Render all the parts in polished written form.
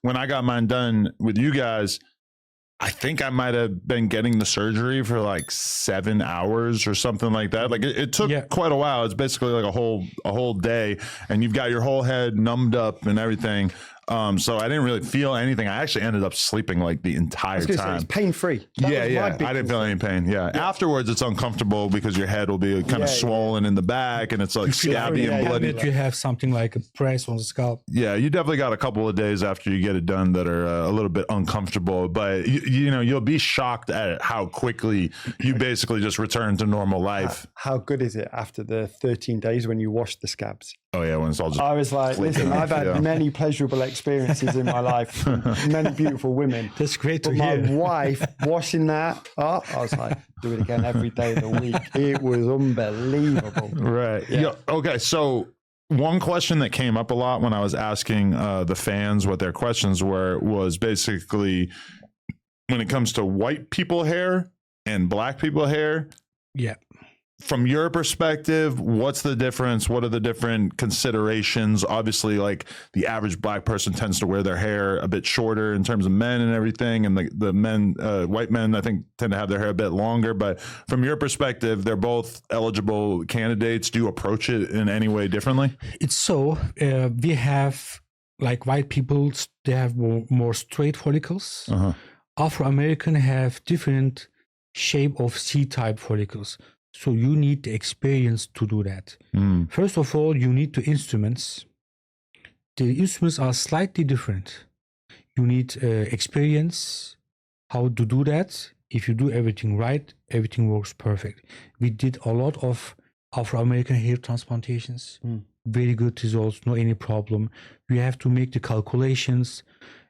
when I got mine done with you guys, I think I might have been getting the surgery for like 7 hours or something like that. Like it took quite a while. It's basically like a whole day, and you've got your whole head numbed up and everything. So I didn't really feel anything. I actually ended up sleeping like the entire time. It's pain-free. Yeah. I didn't feel any pain. Yeah. Afterwards, it's uncomfortable because your head will be kind of swollen in the back, and it's like scabby and bloody. You have something like a press on the scalp. Yeah, you definitely got a couple of days after you get it done that are a little bit uncomfortable, but you know, you'll be shocked at how quickly you basically just return to normal life. How good is it after the 13 days when you wash the scabs? Oh yeah, when it's all just I was like, listen, I've had many pleasurable experiences in my life, many beautiful women. That's great to hear. My wife washing that up, I was like, do it again every day of the week. It was unbelievable. Right. Yeah. Okay. So one question that came up a lot when I was asking the fans what their questions were was basically when it comes to white people hair and black people hair. Yeah. From your perspective, what's the difference? What are the different considerations? Obviously, like the average black person tends to wear their hair a bit shorter in terms of men and everything. And the men, white men, I think, tend to have their hair a bit longer. But from your perspective, they're both eligible candidates. Do you approach it in any way differently? It's so we have like white people, they have more straight follicles. Afro-American have different shape of C-type follicles. So you need the experience to do that. First of all, you need the instruments. The instruments are slightly different. You need experience, how to do that. If you do everything right, everything works perfect. We did a lot of Afro-American hair transplantations. Very good results, no any problem. You have to make the calculations.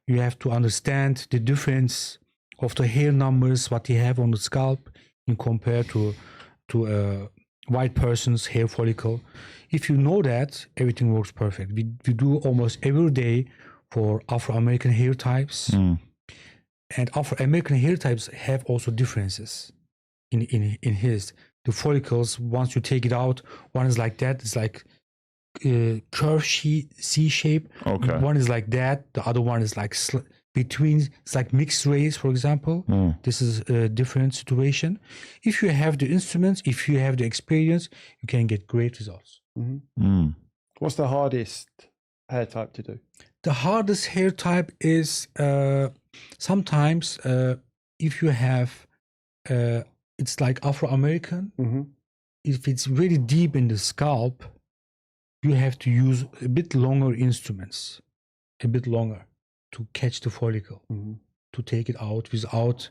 You have to understand the difference of the hair numbers, what they have on the scalp in compared to a white person's hair follicle. If you know that, everything works perfect. We do almost every day for Afro-American hair types. And Afro-American hair types have also differences in his. The follicles, once you take it out, one is like that, it's like curve C shape. Okay. One is like that, the other one is like between, it's like mixed race, for example. This is a different situation. If you have the instruments, if you have the experience, you can get great results. What's the hardest hair type to do? The hardest hair type is sometimes if you have, it's like Afro-American. If it's really deep in the scalp, you have to use a bit longer instruments, a bit longer, to catch the follicle, to take it out without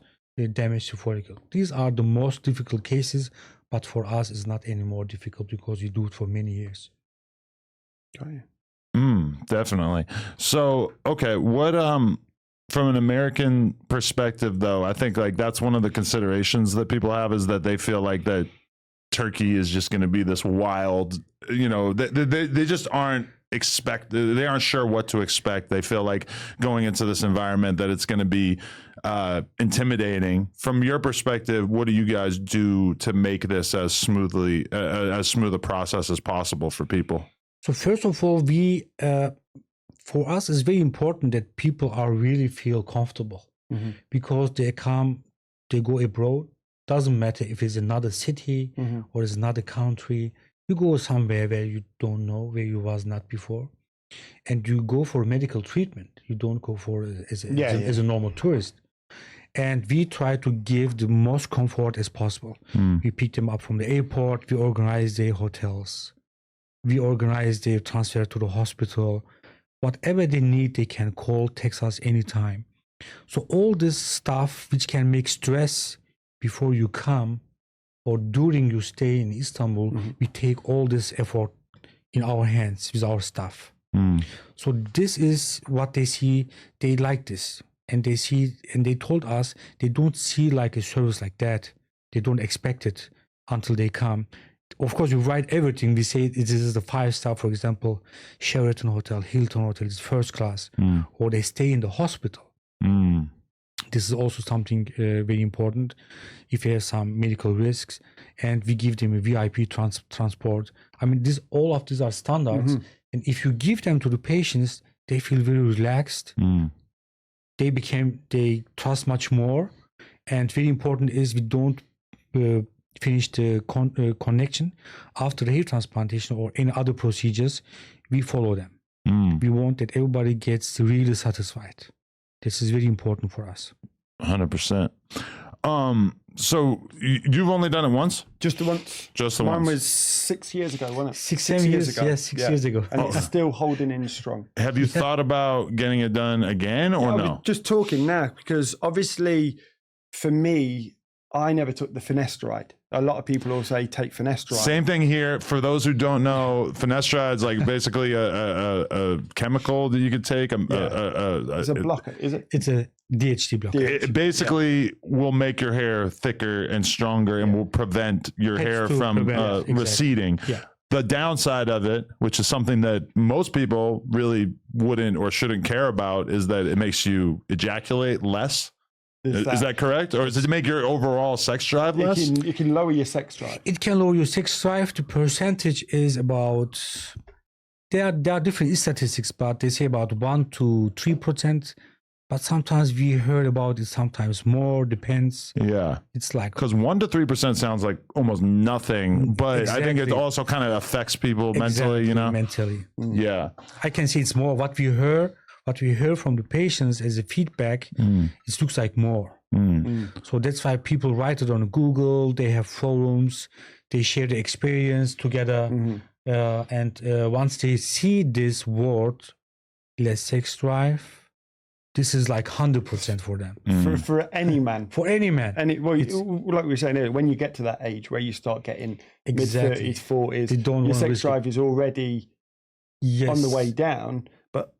damage to follicle. These are the most difficult cases, but for us it's not any more difficult because we do it for many years. Definitely. So, okay, what from an American perspective though, I think like that's one of the considerations that people have is that they feel like that Turkey is just going to be this wild, you know, they just aren't they aren't sure what to expect. They feel like going into this environment that it's going to be intimidating. From your perspective, what do you guys do to make this as smooth a process as possible for people? So first of all, for us, it's very important that people really feel comfortable because they go abroad. Doesn't matter if it's another city or it's another country. You go somewhere where you don't know, where you was not before, and you go for medical treatment. You don't go for as a normal tourist. And we try to give the most comfort as possible. We pick them up from the airport. We organize their hotels. We organize their transfer to the hospital. Whatever they need, they can call, text us anytime. So all this stuff which can make stress before you come or during you stay in Istanbul, we take all this effort in our hands with our staff. So this is what they see. They like this. And they see, and they told us they don't see like a service like that. They don't expect it until they come. Of course, you write everything. We say this is the 5-star, for example, Sheraton Hotel, Hilton Hotel is first class, or they stay in the hospital. This is also something very important if you have some medical risks, and we give them a VIP transport. I mean, all of these are standards, and if you give them to the patients, they feel very relaxed. they trust much more. And very important is we don't finish the connection after the hair transplantation or any other procedures. We follow them. We want that everybody gets really satisfied. This is very important for us. 100%. So you've only done it once? Just the once. Just the Mine once. was 6 years ago, wasn't it? 6 years ago. Yes, 6 years ago. And it's still holding in strong. Have you thought about getting it done again or I no? was just talking now because obviously for me, I never took the finasteride. A lot of people will say take finasteride. Same thing here. For those who don't know, finasteride is like basically a chemical that you could take. It's a blocker, is it? It's a DHT blocker. It basically will make your hair thicker and stronger and will prevent your hair to from prevent, exactly. receding. Yeah. The downside of it, which is something that most people really wouldn't or shouldn't care about, is that it makes you ejaculate less. Is that correct? Or does it make your overall sex drive less? It can lower your sex drive. It can lower your sex drive. The percentage is about, there are different statistics, but they say about 1 to 3%. But sometimes we heard about it, sometimes more, depends. Yeah. It's like, Because 1 to 3% sounds like almost nothing, but I think it Exactly. also kind of affects people mentally, you know? Mentally. Yeah. I can see it's more what we heard from the patients as a feedback. It looks like more. So that's why people write it on Google. They have forums. They share the experience together. And once they see this word, less sex drive, this is like 100% for them. For any man. For any man. And like we were saying earlier, when you get to that age where you start getting Exactly. mid-30s, 40s, They don't your wanna sex risk it. drive is already Yes. on the way down. But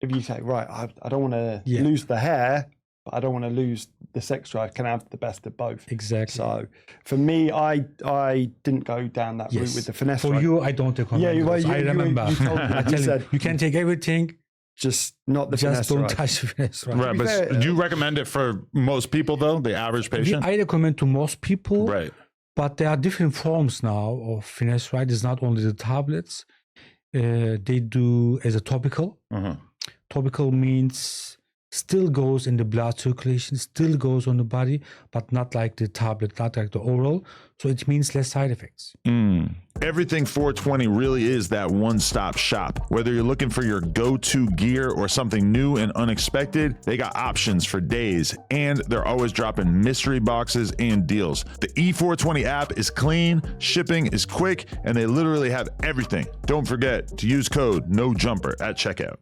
if you say, right, I don't want to Yeah. lose the hair, but I don't want to lose the sex drive, can I have the best of both? Exactly. So for me, I didn't go down that route with the finesse. For you, I don't recommend Yeah, it. I remember. You told me, I you tell you, said you can take everything, just not the just finesse. don't Right. touch the finesse. Right? Right. But fair, do you recommend it for most people, though? The average patient? I recommend to most people, Right. but there are different forms now of finesse. Right, it's not only the tablets. They do as a topical. Topical means still goes in the blood circulation, still goes on the body, but not like the tablet, not like the oral. So it means less side effects. Everything 420 really is that one-stop shop. Whether you're looking for your go-to gear or something new and unexpected, they got options for days, and they're always dropping mystery boxes and deals. The E420 app is clean, shipping is quick, and they literally have everything. Don't forget to use code NOJUMPER at checkout.